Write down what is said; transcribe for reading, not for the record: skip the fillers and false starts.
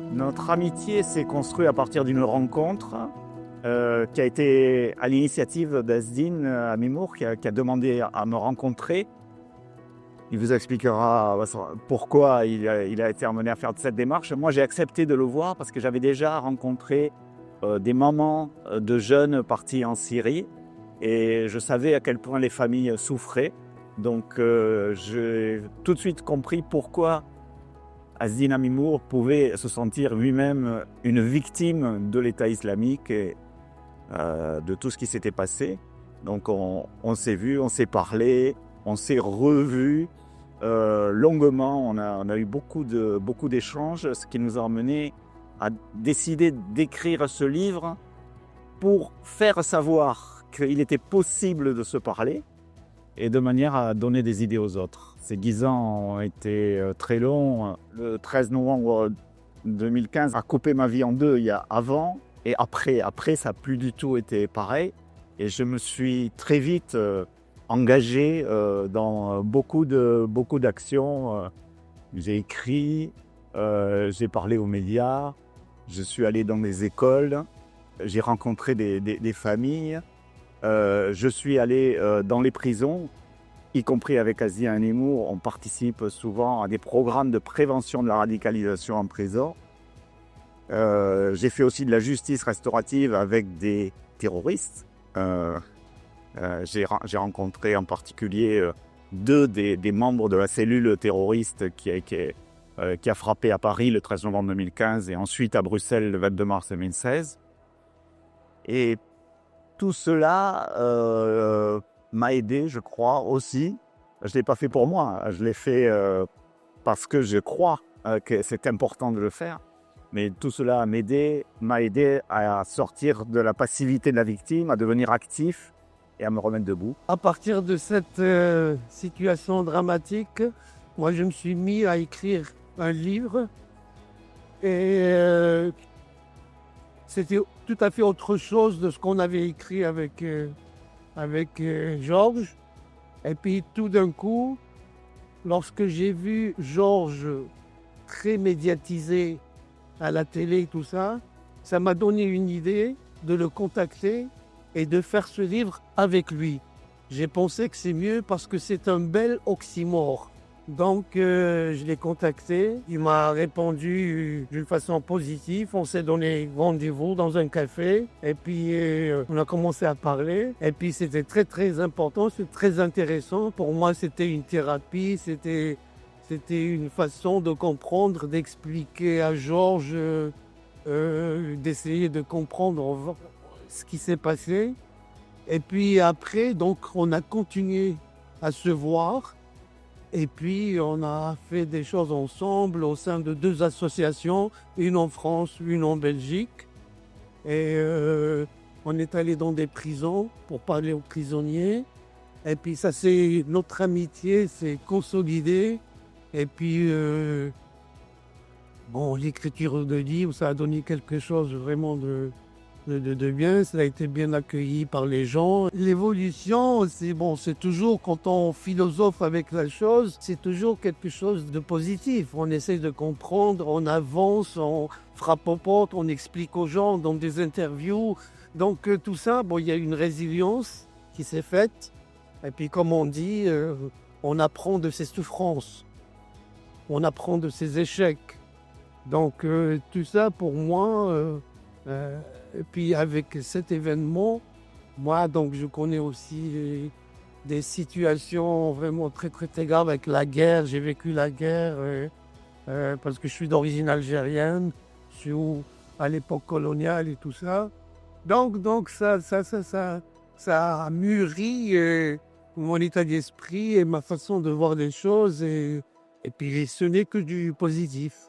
Notre amitié s'est construite à partir d'une rencontre qui a été à l'initiative d'Azdine Amimour qui a demandé à me rencontrer. Il vous expliquera pourquoi il a été amené à faire cette démarche. Moi, j'ai accepté de le voir parce que j'avais déjà rencontré des mamans de jeunes partis en Syrie et je savais à quel point les familles souffraient. Donc, j'ai tout de suite compris pourquoi Azdine Amimour pouvait se sentir lui-même une victime de l'État islamique et de tout ce qui s'était passé. Donc on s'est vu, on s'est parlé, on s'est revus longuement. On a eu beaucoup d'échanges, ce qui nous a amené à décider d'écrire ce livre pour faire savoir qu'il était possible de se parler et de manière à donner des idées aux autres. Ces 10 ans ont été très longs. Le 13 novembre 2015 a coupé ma vie en deux. Il y a avant et après. Après, ça n'a plus du tout été pareil. Et je me suis très vite engagé dans beaucoup d'actions. J'ai écrit, j'ai parlé aux médias, je suis allé dans les écoles, j'ai rencontré des familles. Je suis allé dans les prisons, y compris avec Azdine Amimour. On participe souvent à des programmes de prévention de la radicalisation en prison. J'ai fait aussi de la justice restaurative avec des terroristes. J'ai rencontré en particulier deux des membres de la cellule terroriste qui a frappé à Paris le 13 novembre 2015 et ensuite à Bruxelles le 22 mars 2016. Et tout cela m'a aidé, je crois, aussi. Je ne l'ai pas fait pour moi, je l'ai fait parce que je crois que c'est important de le faire. Mais tout cela m'a aidé à sortir de la passivité de la victime, à devenir actif et à me remettre debout. À partir de cette situation dramatique, moi je me suis mis à écrire un livre et c'était tout à fait autre chose de ce qu'on avait écrit avec Georges. Et puis tout d'un coup, lorsque j'ai vu Georges très médiatisé à la télé, tout ça, ça m'a donné une idée de le contacter et de faire ce livre avec lui. J'ai pensé que c'est mieux parce que c'est un bel oxymore. Donc je l'ai contacté, il m'a répondu d'une façon positive, on s'est donné rendez-vous dans un café et puis on a commencé à parler et puis c'était très très important, c'est très intéressant. Pour moi c'était une thérapie, c'était une façon de comprendre, d'expliquer à Georges, d'essayer de comprendre ce qui s'est passé. Et puis après, donc, on a continué à se voir. Et puis, on a fait des choses ensemble au sein de 2 associations, une en France, une en Belgique. Et on est allé dans des prisons pour parler aux prisonniers. Et puis, notre amitié s'est consolidée. Et puis, l'écriture de livre, ça a donné quelque chose vraiment de bien, ça a été bien accueilli par les gens. L'évolution, c'est toujours, quand on philosophe avec la chose, c'est toujours quelque chose de positif. On essaie de comprendre, on avance, on frappe aux portes, on explique aux gens dans des interviews. Donc tout ça, il y a une résilience qui s'est faite. Et puis comme on dit, on apprend de ses souffrances, on apprend de ses échecs. Donc tout ça pour moi... et puis avec cet événement, moi donc je connais aussi des situations vraiment très très très graves avec la guerre. J'ai vécu la guerre parce que je suis d'origine algérienne, à l'époque coloniale et tout ça. Donc ça a mûri mon état d'esprit et ma façon de voir les choses et puis ce n'est que du positif.